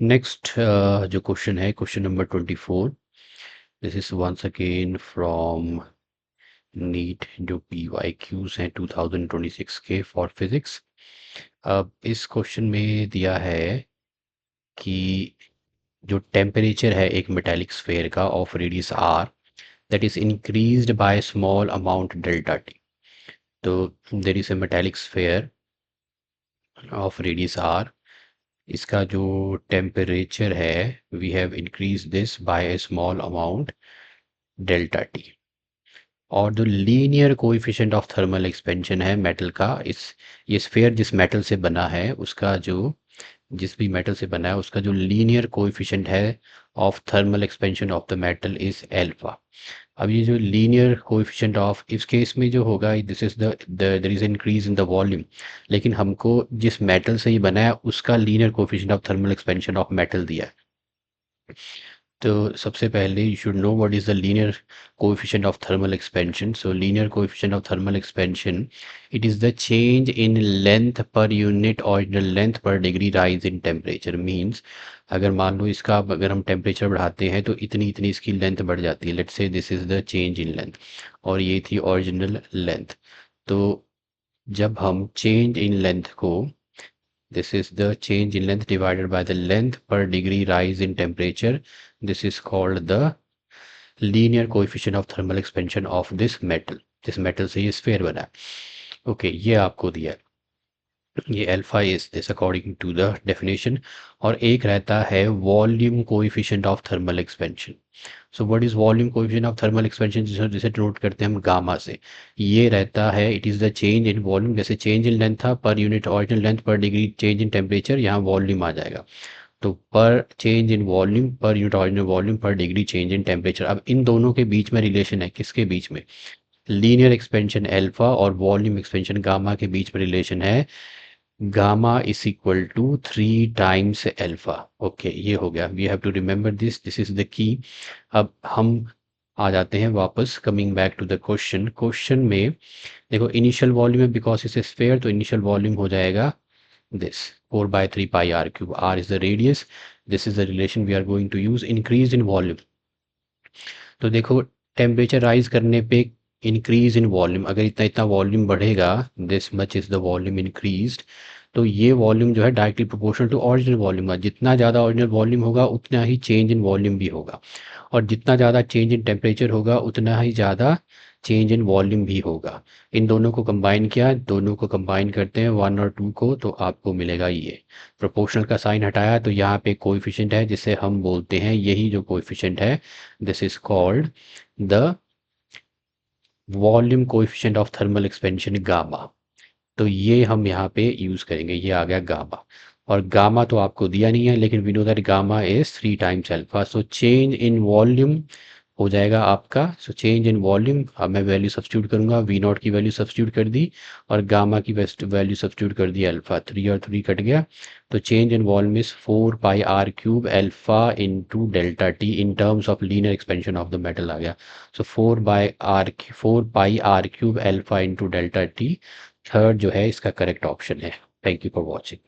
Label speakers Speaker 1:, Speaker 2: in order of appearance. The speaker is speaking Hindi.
Speaker 1: नेक्स्ट जो क्वेश्चन है, question number 24। This is once again from NEET, जो PYQs हैं 2026 के फॉर फिजिक्स। अब इस क्वेश्चन में दिया है कि जो टेम्परेचर है एक मेटालिक स्फेयर का of radius r, that is increased by small amount delta T. तो there is a metallic sphere of radius r, इसका जो टेम्परेचर है we have increase this by a small amount delta T. और जो linear coefficient of thermal expansion है मेटल का, इस ये स्फेयर जिस मेटल से बना है उसका जो जिस भी मेटल से बना है उसका जो लीनियर कोएफिशिएंट है of thermal expansion of the metal is alpha. अब ये जो लीनियर कोएफिशिएंट ऑफ इस केस में जो होगा, this is the there is increase in the volume, लेकिन हमको जिस मेटल से ये बना है उसका linear coefficient of thermal expansion of metal दिया है। तो सबसे पहले you should know what is the linear coefficient of thermal expansion. So linear coefficient of thermal expansion, it is the change in length per unit original length per degree rise in temperature. Means अगर मान लो इसका अगर हम टेम्परेचर बढ़ाते हैं तो इतनी इतनी इसकी लेंथ बढ़ जाती है। Let's say this is the change in length और ये थी ओरिजिनल लेंथ। तो जब हम चेंज इन लेंथ को, this is the change in length divided by the length per degree rise in temperature, this is called the linear coefficient of thermal expansion of this metal। जिस मेटल से ये स्फेयर बना है। ओके, ये आपको दिया है, ये alpha is this according to the definition. और एक रहता है volume coefficient of thermal expansion. So what is volume coefficient of thermal expansion, जिसे डिनोट करते हैं हम गामा से। ये रहता है it is the change in volume, जैसे चेंज इन लेंथ था per unit original length per degree change in temperature, यहाँ वॉल्यूम आ जाएगा। तो per change in volume per unit original volume पर डिग्री चेंज इन टेम्परेचर। अब इन दोनों के बीच में रिलेशन है, किसके बीच में, लीनियर एक्सपेंशन अल्फा और वॉल्यूम एक्सपेंशन गामा के बीच में रिलेशन है, gamma is equal to 3 times alpha. Okay, ये हो गया, we have to remember this is the key. अब हम आ जाते हैं वापस, coming back to the question. Question में देखो इनिशियल वॉल्यूम है बिकॉज इज ए स्फेयर, तो इनिशियल वॉल्यूम हो जाएगा this 4/3 pi r cube। r is the radius, this is the relation we are going to use। increase in volume, तो देखो टेम्परेचर राइज करने पे इंक्रीज इन वॉल्यूम, अगर इतना इतना वॉल्यूम बढ़ेगा, this much is the volume increased, तो ये वॉल्यूम जो है directly proportional to original volume है। जितना ज़्यादा ओरिजिनल वॉल्यूम होगा उतना ही चेंज इन वॉल्यूम भी होगा, और जितना ज़्यादा चेंज इन टेम्परेचर होगा उतना ही ज़्यादा चेंज इन वॉल्यूम भी होगा। इन दोनों को कंबाइन किया, दोनों को कंबाइन करते हैं 1 और 2 को, तो आपको मिलेगा ये। प्रोपोर्शनल का साइन हटाया तो यहाँ पे कोएफिशिएंट है जिसे हम बोलते हैं, यही जो कोएफिशिएंट है this is called the volume coefficient of thermal expansion gamma. तो ये हम यहाँ पे यूज करेंगे, ये आ गया गामा। और गामा तो आपको दिया नहीं है, लेकिन we know that gamma is 3 times alpha. So change in volume हो जाएगा आपका, सो चेंज इन वॉल्यूम, अब मैं वैल्यू सब्स्टिट्यूट करूंगा, वी नॉट की वैल्यू सब्स्टिट्यूट कर दी और गामा की वैल्यू सब्स्टिट्यूट कर दी अल्फा। 3 और 3 कट गया, तो change in volume is 4 πr³ alpha into delta T in terms of linear expansion of the metal आ गया। So 4 πr³ alpha into delta T, third जो है इसका करेक्ट ऑप्शन है। Thank you for watching.